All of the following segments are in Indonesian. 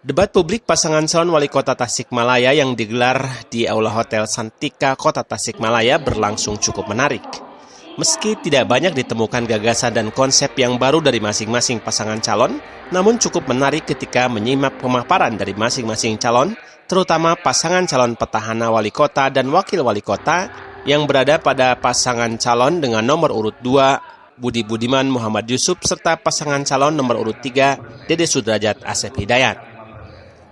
Debat publik pasangan calon wali kota Tasikmalaya yang digelar di Aula Hotel Santika, Kota Tasikmalaya berlangsung cukup menarik. Meski tidak banyak ditemukan gagasan dan konsep yang baru dari masing-masing pasangan calon, namun cukup menarik ketika menyimak pemaparan dari masing-masing calon, terutama pasangan calon petahana wali kota dan wakil wali kota yang berada pada pasangan calon dengan nomor urut 2, Budi Budiman Muhammad Yusuf, serta pasangan calon nomor urut 3, Dede Sudrajat Asep Hidayat.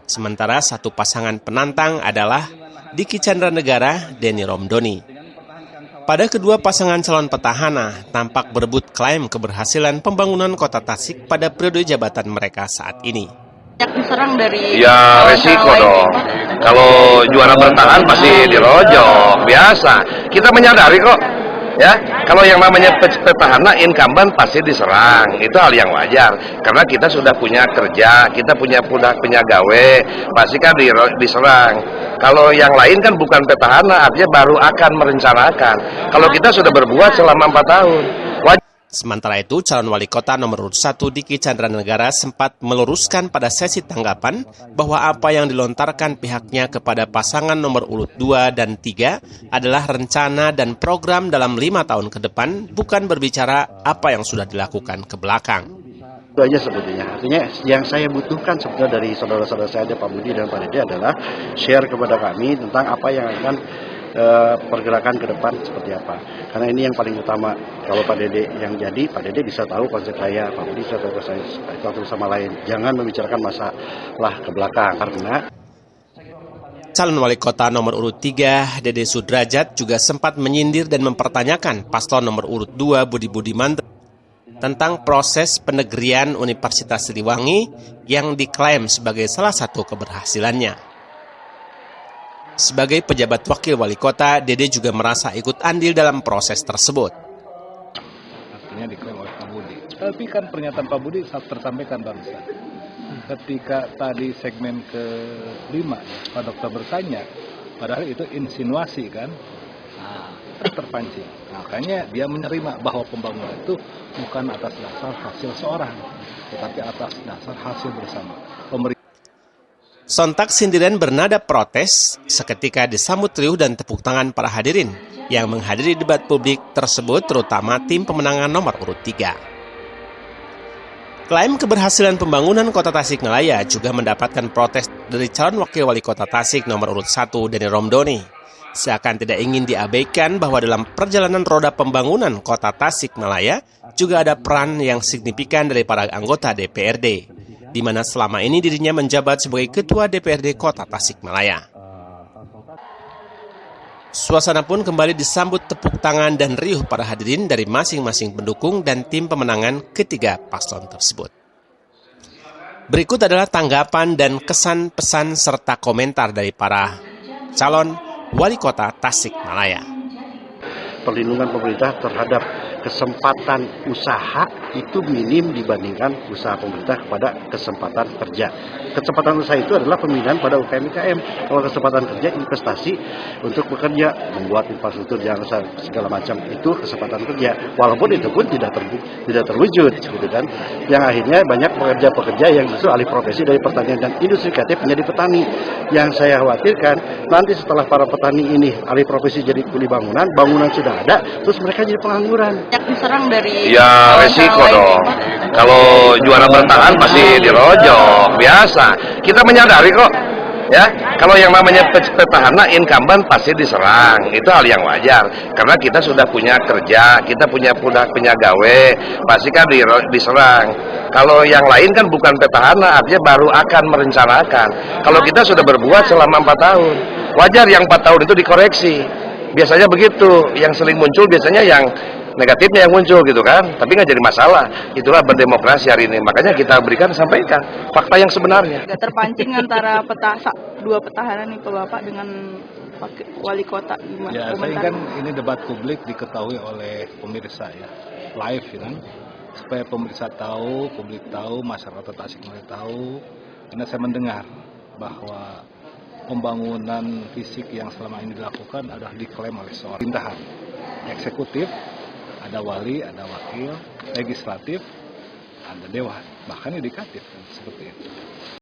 Sementara satu pasangan penantang adalah Diki Chandranegara Denny Romdoni. Pada kedua pasangan calon petahana tampak berebut klaim keberhasilan pembangunan kota Tasik pada periode jabatan mereka saat ini. Diserang dari resiko dong. Kalau juara bertahan pasti dirojok, biasa. Kita menyadari kok. Ya, kalau yang namanya petahana incumbent pasti diserang, itu hal yang wajar. Karena kita sudah punya kerja, kita punya gawe, pasti kan diserang. Kalau yang lain kan bukan petahana, artinya baru akan merencanakan. Kalau kita sudah berbuat selama 4 tahun. Sementara itu, calon wali kota nomor urut 1 Diki Chandranegara sempat meluruskan pada sesi tanggapan bahwa apa yang dilontarkan pihaknya kepada pasangan nomor urut 2 dan 3 adalah rencana dan program dalam 5 tahun ke depan, bukan berbicara apa yang sudah dilakukan ke belakang. Itu aja sebetulnya. Artinya yang saya butuhkan sebetulnya dari saudara-saudara saya, Pak Budi dan Pak Dede, adalah share kepada kami tentang apa yang akan pergerakan ke depan seperti apa. Karena ini yang paling utama. Kalau Pak Dede yang jadi, Pak Dede bisa tahu konsep saya, Pak Budi bisa tahu konsep saya, satu sama lain. Jangan membicarakan masalah ke belakang. Karena calon wali kota nomor urut 3, Dede Sudrajat, juga sempat menyindir dan mempertanyakan paslon nomor urut 2, Budi Budiman, tentang proses penegrian Universitas Siliwangi yang diklaim sebagai salah satu keberhasilannya. Sebagai pejabat wakil wali kota, Dede juga merasa ikut andil dalam proses tersebut. Artinya diklaim oleh Pak Budi. Tapi kan pernyataan Pak Budi tersampaikan barusan. Ketika tadi segmen ke-5, Pak Dokter bertanya, padahal itu insinuasi kan, terpancing. Makanya dia menerima bahwa pembangunan itu bukan atas dasar hasil seorang, tetapi atas dasar hasil bersama. Sontak sindiran bernada protes seketika disambut riuh dan tepuk tangan para hadirin yang menghadiri debat publik tersebut, terutama tim pemenangan nomor urut 3. Klaim keberhasilan pembangunan kota Tasikmalaya juga mendapatkan protes dari calon wakil wali kota Tasik nomor urut 1, Denny Romdoni. Seakan tidak ingin diabaikan bahwa dalam perjalanan roda pembangunan kota Tasikmalaya juga ada peran yang signifikan dari para anggota DPRD, di mana selama ini dirinya menjabat sebagai Ketua DPRD Kota Tasikmalaya. Suasana pun kembali disambut tepuk tangan dan riuh para hadirin dari masing-masing pendukung dan tim pemenangan ketiga paslon tersebut. Berikut adalah tanggapan dan kesan pesan serta komentar dari para calon wali kota Tasikmalaya. perlindungan pemerintah terhadap kesempatan usaha itu minim dibandingkan usaha pemerintah kepada kesempatan kerja. Kesempatan usaha itu adalah pembinaan pada UKM-UKM. Kalau kesempatan kerja, investasi untuk bekerja, membuat infrastruktur yang segala macam, itu kesempatan kerja. Walaupun itu pun tidak terwujud, gitu kan. Yang akhirnya banyak pekerja-pekerja yang justru alih profesi dari pertanian dan industri kreatif menjadi petani. Yang saya khawatirkan nanti setelah para petani ini alih profesi jadi kuli bangunan, bangunan sudah ada, terus mereka jadi pengangguran. Diserang dari resiko dong. Kalau juara bertahan pasti dirojok, biasa. Kita menyadari kok, ya. Kalau yang namanya petahana incumbent pasti diserang, itu hal yang wajar. Karena kita sudah punya kerja, kita punya gawe, pasti kan diserang. Kalau yang lain kan bukan petahana, artinya baru akan merencanakan. Kalau kita sudah berbuat selama 4 tahun, wajar yang 4 tahun itu dikoreksi. Biasanya begitu, yang sering muncul biasanya yang negatifnya yang muncul gitu kan, tapi nggak jadi masalah. Itulah berdemokrasi hari ini, makanya kita sampaikan fakta yang sebenarnya. Terpancing antara dua petahana nih Pak Bapak dengan wali kota. Ya, saya kan ini debat publik diketahui oleh pemirsa ya, live ya kan, supaya pemirsa tahu, publik tahu, masyarakat Tasikmalaya tahu. Karena saya mendengar bahwa pembangunan fisik yang selama ini dilakukan adalah diklaim oleh seorang pemerintahan eksekutif, ada wali, ada wakil, legislatif, ada dewan, bahkan yudikatif, seperti itu.